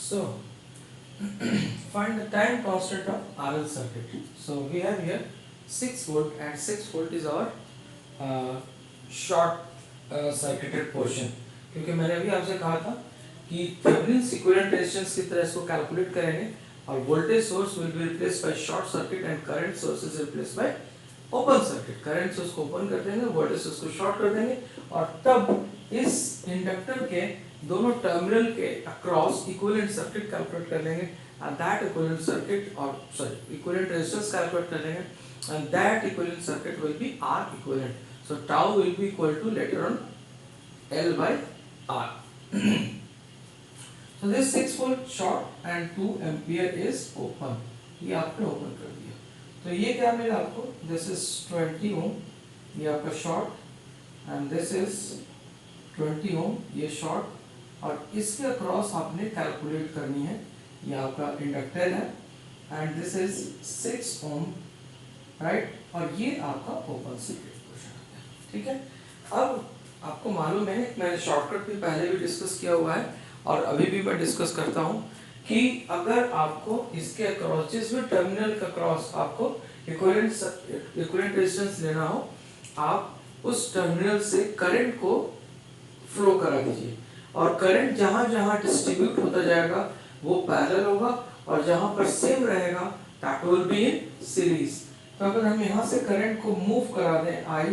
So find the time constant of RL circuit. So we have here 6 volt, and 6 volt is our short circuited portion, क्योंकि मैंने अभी आपसे कहा था कि थेवेनिन इक्विवेलेंट रेजिस्टेंस की तरह इसको कैलकुलेट करेंगे और voltage source will be replaced by short circuit and current source is replaced by open circuit. Current source को ओपन कर देंगे, वोल्टेज सोर्स को शॉर्ट कर देंगे और तब इस इंडक्टर के दोनों टर्मिनल के अक्रॉस इक्विवेलेंट सर्किट कैलकुलेट कर लेंगे and that equivalent circuit or sorry equivalent resistance calculate कर लेंगे and that equivalent circuit will be R equivalent. So tau will be equal to later on L by R. So this 6 volt short and 2 ampere is open. ये आपने open कर दिया, तो ये क्या मिला आपको? This is 20 ohm, ये आपका short and this is 20 ohm, ये शॉर्ट और इसके अक्रॉस आपने कैलकुलेट करनी है। ये आपका इंडक्टर है and this is 6 ohm right, और ये आपका ओपन सर्किट पोर्शन है। ठीक है, अब आपको मालूम है मैंने शॉर्टकट भी पहले भी डिस्कस किया हुआ है और अभी भी मैं डिस्कस करता हूँ कि अगर आपको इसके अक्रॉस जिस भी टर्मिनल के अक्रॉस आपको इक्विवेलेंट रेजिस्टेंस लेना हो, आप उस टर्मिनल से करंट को फ्लो करा दीजिए और करंट जहाँ जहाँ डिस्ट्रीब्यूट होता जाएगा वो पैरेलल होगा और जहां पर सेम रहेगा that will be in series. तो अगर हम यहां से करंट को मूव करा दें I,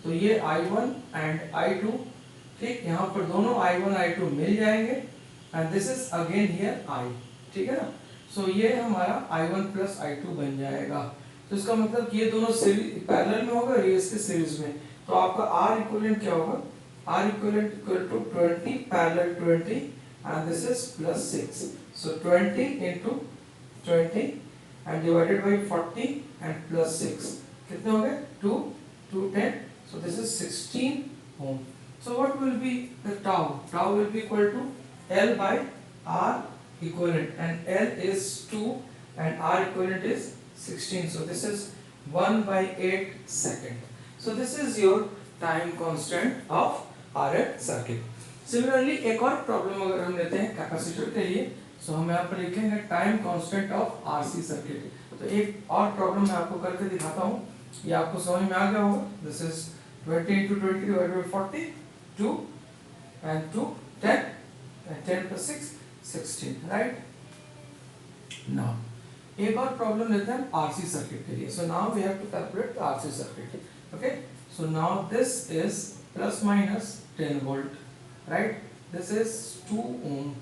तो ये I1 एंड I2, ठीक, यहां पर दोनों I1 I2 मिल जाएंगे and this is again here I, ठीक है ना। सो ये हमारा I1 प्लस I2 बन जाएगा। तो इसका मतलब ये दोनों सीरीज पैरेलल में होगा और ये इसके सीरीज में, तो आपका R इक्विवेलेंट क्या होगा? R equivalent equal to 20 parallel 20 and this is plus 6. So 20 into 20 and divided by 40 and plus 6. कितने हो गए? 2, 2, 10. So this is 16 ohm. So what will be the tau? Tau will be equal to L by R equivalent, and L is 2 and R equivalent is 16. So this is 1 by 8 second. So this is your time constant of RL circuit. Similarly एक और problem अगर हम लेते हैं capacitor के लिए, सो हम यहाँ पर लिखेंगे time constant of RC circuit. तो एक और प्रॉब्लम मैं आपको करके दिखाता हूँ, ये आपको समझ में आ गया होगा। This is 20 into 20 divided by 40, 2 and 2 10 and 10 plus 6 16, right. Now एक और प्रॉब्लम लेते हैं आरसी सर्किट के लिए। So now we have to calculate the RC circuit. Okay, so now this is plus minus 10 volt, right, this is 2 ohm,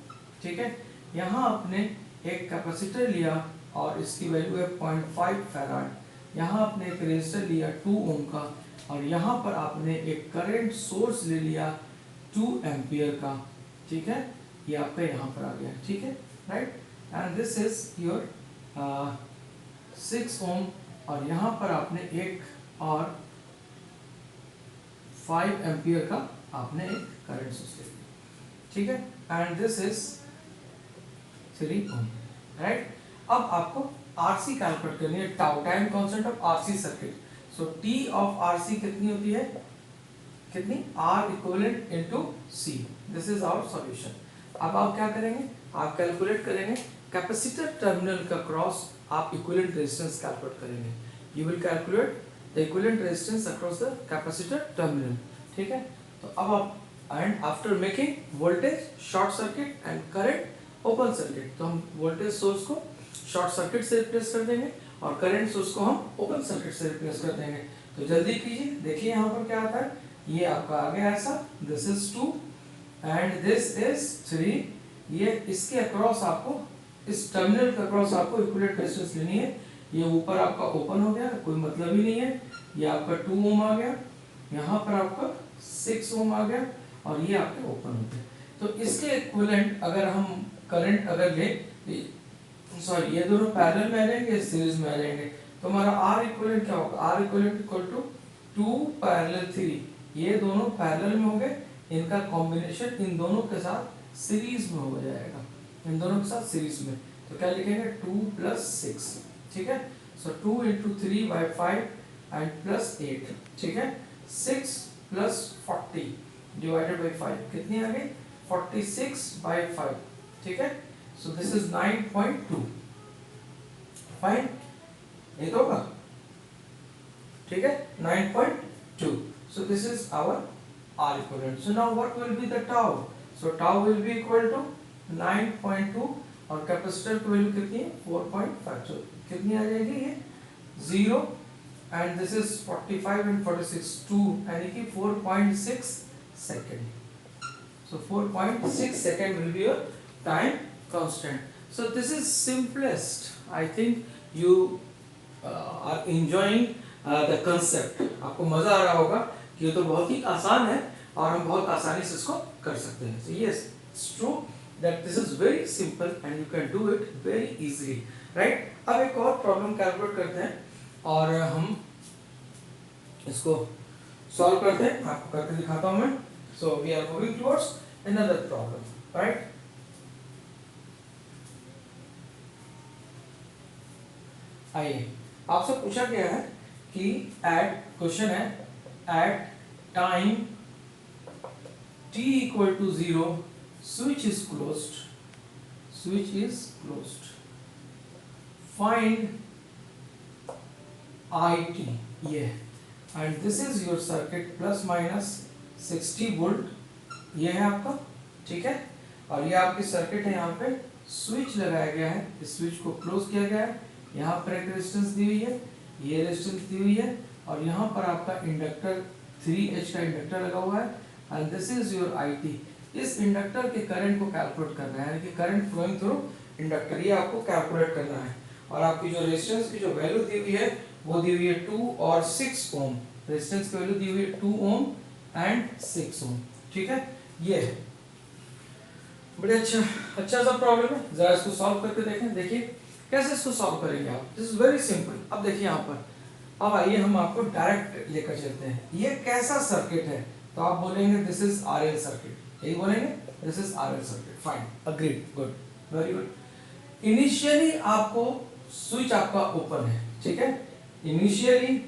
ठीक है। यहाँ आपने एक कैपेसिटर लिया और इसकी वैल्यू है 0.5 फैराड। यहाँ आपने एक रेजिस्टर लिया 2 ओम का और यहाँ पर आपने एक करंट सोर्स ले लिया 2 एम्पियर का, ठीक है। ये आपका यहाँ पर आ गया, ठीक है, right, and this is your 6 ओम और यहाँ पर आपने एक और 5 एम्पियर का आपने एक करंट सोर्स ले लिया, ठीक है, and this is 3 ohm, right. अब आपको आरसी कैलकुलेट करनी है, tau time constant of RC circuit. So T of RC कितनी होती है? कितनी? R equivalent into C. This is our solution. अब आप क्या करेंगे? आप कैलकुलेट करेंगे कैपेसिटर टर्मिनल का क्रॉस, आप इक्विवेलेंट रेजिस्टेंस कैलकुलेट करेंगे। You will calculate the equivalent resistance across the capacitor terminal, ठीक है। तो अब आप and after making voltage short circuit and current open circuit, तो हम वोल्टेज सोर्स को शॉर्ट सर्किट से रिप्लेस कर देंगे और करंट सोर्स को हम ओपन सर्किट से रिप्लेस कर देंगे। तो जल्दी कीजिए, देखिए यहाँ पर क्या आता है। ये आपका आ गया ऐसा, this is 2 and this is 3। ये इसके अक्रॉस आपको, इस टर्मिनल के अक्रॉस आपको इक्विवेलेंट रेजिस्टेंस लेनी है। ये ऊपर आपका ओपन हो गया, कोई मतलब ही नहीं है। ये आपका 2 ओम आ गया, यहाँ पर आपका 6 ओम आ गया और ये आपके ओपन हो गए। तो इसके इक्विवेलेंट अगर हम करंट अगर ले, सॉरी ये दोनों पैरेलल में आ जाएंगे, सीरीज में आ जाएंगे, तो हमारा आर इक्विवेलेंट क्या होगा? R equivalent equal to 2 parallel 3। ये दोनों पैरेलल में होंगे, इनका कॉम्बिनेशन इन दोनों के साथ सीरीज में हो जाएगा, इन दोनों के साथ सीरीज में। तो क्या लिखेंगे? 2 प्लस 6, ठीक है। सो 2 into 3 by 5 एंड प्लस 8, ठीक है। 6 प्लस 40 डिवाइडेड बाई 5 कितनी आ गई? 46 by 5, ठीक है। so this is 9.2. फाइन, ये तो होगा, ठीक है, 9.2. so this is our R equivalent. so now what will be the tau? so tau will be equal to 9.2 और कैपेसिटर की वैल्यू कितनी है 4.5. so कितनी आ जाएगी ये 0 and this is 45 and 46 2 यानी कि 4.6 second. so 4.6 second will be your time constant. so this is simplest. I think you are enjoying the concept. आपको मजा आ रहा होगा कि ये तो बहुत ही आसान है और हम बहुत आसानी से इसको कर सकते हैं. so yes, it's true that this is very simple and you can do it very easily, right? अब एक और प्रॉब्लम कैलकुलेट करते हैं और हम इसको सॉल्व करते हैं. आपको करके दिखाता हूं मैं. so we are moving towards another problem, right? आइए, आपसे पूछा गया है कि एट क्वेश्चन है at time t equal to 0 switch is closed. find IT. ये and this is your circuit plus minus 60 volt ये है आपका, ठीक है. और ये आपकी सर्किट है. यहाँ पे स्विच लगाया गया है, इस स्विच को क्लोज किया गया है. यहाँ पर एक रेजिस्टेंस दी हुई है, ये रेजिस्टेंस दी हुई है और यहाँ पर आपका इंडक्टर 3H का इंडक्टर लगा हुआ है and this is your IT. इस इंडक्टर के करंट को कैलकुलेट करना है, यानी कि करंट फ्लोइंग थ्रू इंडक्टर, ये आपको कैलकुलेट करना है. और आपकी जो रेजिस्टेंस की जो वैल्यू दी हुई है वो दी हुई है 2 और 6 ओम. रेजिस्टेंस की वैल्यू दी हुई है 2 ओम एंड 6 ओम, ठीक है. ये है बड़े अच्छा सा प्रॉब्लम है. जरा इसको सॉल्व करके देखें. देखिए कैसे इसको सॉल्व करेंगे आप. This is very simple. अब देखिए यहाँ पर, अब आइए हम आपको डायरेक्ट लेकर चलते हैं. ये कैसा सर्किट है तो आप बोलेंगे दिस इज RL सर्किट. यही बोलेंगे this is RL circuit. Fine, agreed, good, very good. Initially आपको स्विच आपका ओपन है, ठीक है. इनिशियली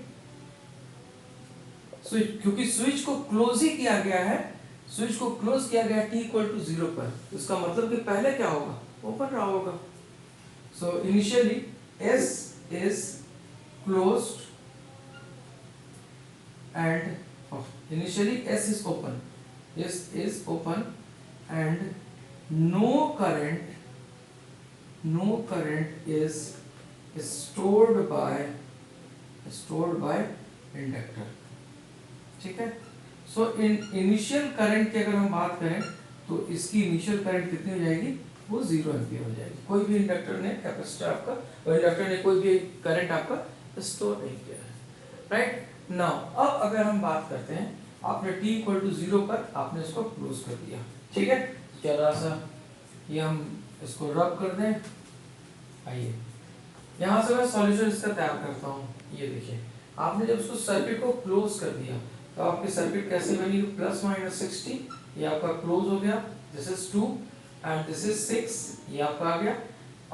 स्विच, क्योंकि स्विच को क्लोज ही किया गया है, स्विच को क्लोज किया गया t इक्वल टू 0 पर. इसका मतलब कि पहले क्या होगा, ओपन रहा होगा. so initially S is closed and initially S is open and no current is stored by inductor, ठीक है. so in initial current की अगर हम बात करें तो इसकी इनिशियल करंट कितनी हो जाएगी, वो 0 एम्पियर हो जाएगी. कोई भी इंडक्टर ने, कैपेसिटर आपका और इंडक्टर ने कोई भी करंट आपका स्टोर नहीं किया है, राइट. नाउ अब अगर हम बात करते हैं, आपने t इक्वल टू 0 पर आपने इसको क्लोज कर दिया, ठीक है. जरा सा ये हम इसको रब कर दें. आइए यहाँ से मैं सॉल्यूशन इसका तैयार करता हूँ. ये देखिए, आपने जब उसको सर्किट को क्लोज कर दिया तो आपकी सर्किट कैसे बनी, प्लस माइनस 60. ये आपका क्लोज हो गया. This is 2 and this is 6. ये आपका आ गया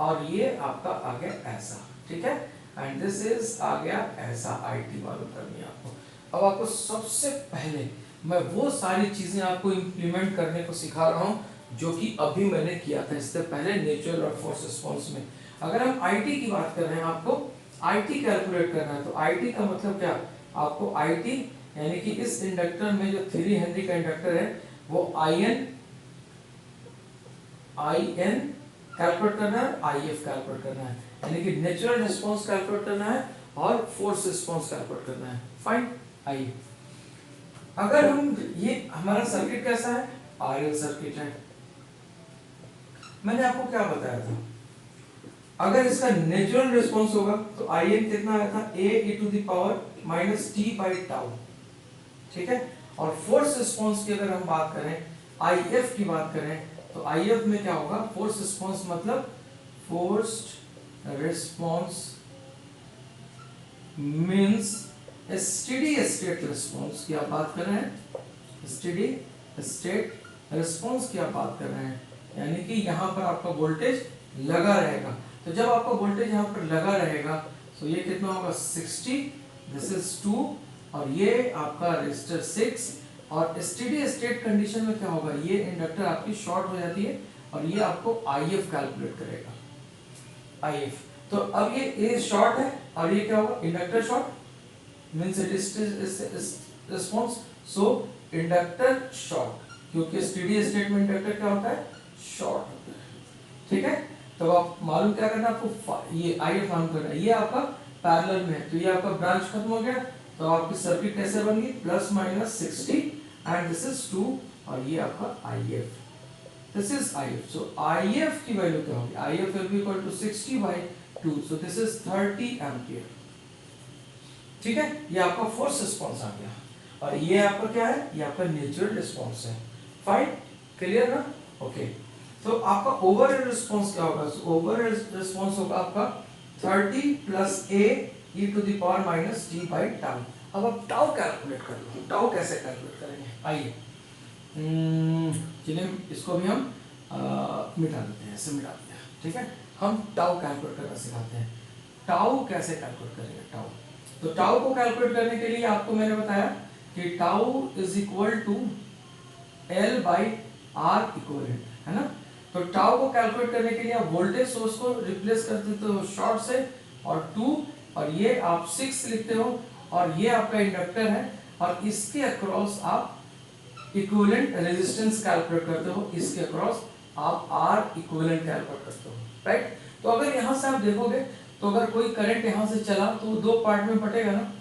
और ये आपका आ गया ऐसा, ठीक है. एंड दिस इज आ गया ऐसा. IT मालूम करनी है आपको. अब आपको सबसे पहले मैं वो सारी चीजें आपको इम्प्लीमेंट करने को सिखा रहा हूँ जो कि अभी मैंने किया था इससे पहले नेचुरल और फोर्स रिस्पॉन्स में. अगर हम IT की बात कर रहे हैं, आपको IT कैलकुलेट करना है, तो IT का मतलब क्या, आपको IT यानी कि इस इंडक्टर में जो 3 हेनरी का इंडक्टर है वो IN कैलकुलेट करना है, IF कैलकुलेट करना है, यानी कि नेचुरल रिस्पांस कैलकुलेट करना है और फोर्स रिस्पांस कैलकुलेट करना है. फाइन. आइए, अगर हम, ये हमारा सर्किट कैसा है, RL सर्किट है. मैंने आपको क्या बताया था, अगर इसका नेचुरल रिस्पांस होगा तो IN कितना आया था, a e⁻t/τ, ठीक है. और फोर्स रिस्पांस की अगर हम बात करें, IF की बात करें, तो IF में क्या होगा, फोर्स रिस्पांस मतलब forced response means steady state response की आप बात कर रहे हैं. स्टेडी स्टेट रिस्पांस की आप बात कर रहे हैं, यानी कि यहाँ पर आपका वोल्टेज लगा रहेगा. तो जब आपका वोल्टेज यहाँ पर लगा रहेगा तो ये कितना होगा, 60. दिस इज 2 और ये आपका रेजिस्टर 6. और स्टेडी स्टेट कंडीशन में क्या होगा, ये इंडक्टर आपकी शॉर्ट हो जाती है और ये आपको IF कैलकुलेट करेगा, IF। तो अब ये A शॉर्ट है और ये क्या होगा, inductor short means it is response, so inductor short, क्योंकि स्टेडी स्टेट में इंडक्टर क्या होता है, शॉर्ट होता है, ठीक है। तो आप मालूम क्या करना है आपको, ये IF मालूम करना है, ये आपका पैरेलल में है, तो ये आपका ब्रांच खत्म हो गया, तो आपकी सर्किट कैसे बन गई, plus minus 60 and this is 2 और ये आपका IF, this is IF। So IF की वैल्यू क्या होगी, IF will be equal to 60/2, so this is 30 ampere, ठीक है। ये आपका फोर्स रिस्पांस आ गया और ये आपका क्या है, ये आपका नेचुरल रिस्पांस है, फाइन, क्लियर ना, ओके। तो आपका ओवरऑल रिस्पांस क्या होगा, ओवरऑल रिस्पांस होगा आपका 30 plus A e to the power minus t by tau. अब आप टाउ कैलकुलेट कर लो, टाउ कैसे कैलकुलेट करेंगे, आइए चलिए इसको भी हम मिटा देते हैं, ऐसे मिटा दिया, ठीक है। हम टाउ कैलकुलेट करना सिखाते हैं, टाउ कैसे कैलकुलेट करेंगे, टाउ। तो टाउ को कैलकुलेट करने के लिए आपको मैंने बताया कि tau is equal to L by R equivalent, है ना। तो टाउ को कैलकुलेट करने के लिए आप वोल्टेज सोर्स को रिप्लेस कर देते हो शॉर्ट से और 2 और ये आप 6 लिखते हो और ये आपका इंडक्टर है और इसके अक्रॉस आप इक्विवेलेंट रेजिस्टेंस कैलकुलेट करते हो, इसके अक्रॉस आप R इक्विवेलेंट कैलकुलेट करते हो, राइट। तो अगर यहाँ से आप देखोगे तो अगर कोई करंट यहाँ से चला तो वो दो पार्ट में बटेगा ना,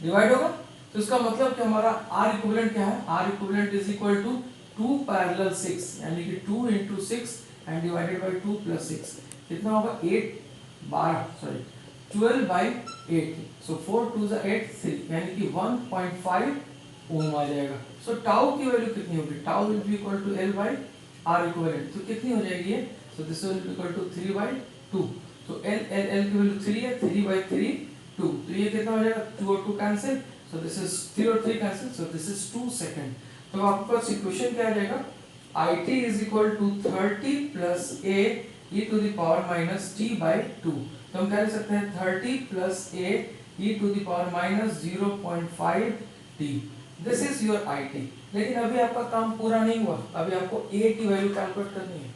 डिवाइड होगा, तो इसका मतलब कि हमारा R इक्विवेलेंट क्या है, R equivalent is equal to 2 parallel 6 यानी कि 2 into 6 and divided by 2 plus 6 कितना होगा 12 by 8, सो 4 2 is 8 3 यानी कि 1.5 ओम आ जाएगा। सो टाउ की वैल्यू कितनी होगी, tau will be equal to L by R equivalent, तो कितनी हो जाएगी ये, so this will be equal to 3/2, तो L की वैल्यू 3 है, 3/3 2, तो ये कितना हो जाएगा, 2 और 2 कैंसिल, सो दिस इज 3 और 3 cancel, so this is 2 second. तो आपके पास इक्वेशन क्या आ जाएगा, IT is equal to 30 plus A e to the power minus t by 2, तो हम क्या लिख सकते हैं 30 plus A e to the power minus 0.5 t, this is your IT। लेकिन अभी आपका काम पूरा नहीं हुआ, अभी आपको A की वैल्यू कैलकुलेट करनी है,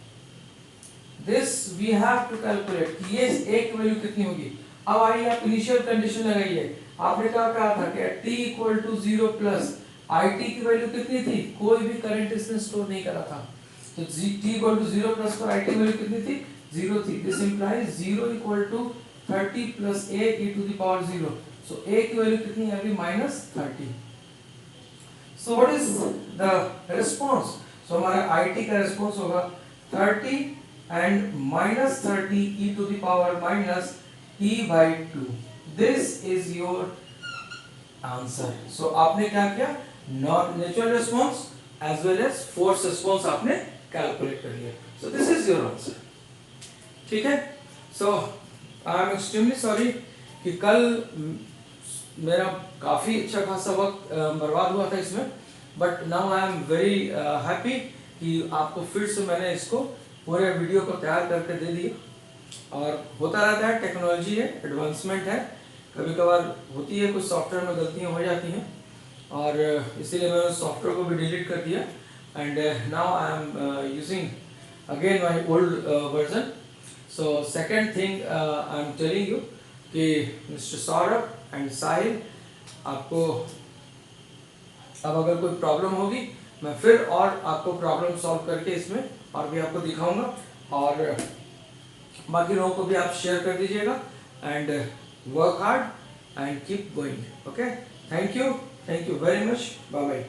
this we have to calculate, ये A की वैल्यू कितनी होगी। अब आइए आप इनिशियल कंडीशन लगाइए, आपने क्या कहा था कि t equal to 0 plus IT की वैल्यू कितनी थी, कोई भी करंट इसने स्टोर नहीं करा था, तो t इक्वल टू 0 प्लस पर IT की वैल्यू कितनी थी, 0 थी, this implies 0 equal to 30 plus A e to the power 0, so A की वैल्यू कितनी है अभी -30, so what is the response, so हमारा IT का रिस्पांस होगा 30 and -30 e to the power minus t by 2, this is your answer. So आपने क्या किया, natural response as well as force response आपने कैलकुलेट कर लिया, सो दिस इज योर आंसर, ठीक है। सो आई एम एक्सट्रीमली सॉरी कि कल मेरा काफी अच्छा खासा वक्त बर्बाद हुआ था इसमें, but now I am very happy कि आपको फिर से मैंने इसको पूरे वीडियो को तैयार करके दे दिया। और होता रहता है, टेक्नोलॉजी है, एडवांसमेंट है, कभी कभार होती है, कुछ सॉफ्टवेयर में गलतियां हो जाती हैं और इसीलिए मैंने सॉफ्टवेयर को भी डिलीट कर दिया and now I am using again my old version. So second thing I am telling you कि मिस्टर सौरभ एंड साहिल, आपको अब अगर कोई प्रॉब्लम होगी मैं फिर और आपको प्रॉब्लम सॉल्व करके इसमें और भी आपको दिखाऊंगा और बाकी लोगों को भी आप शेयर कर दीजिएगा and work hard and keep going, okay, thank you very much, bye bye।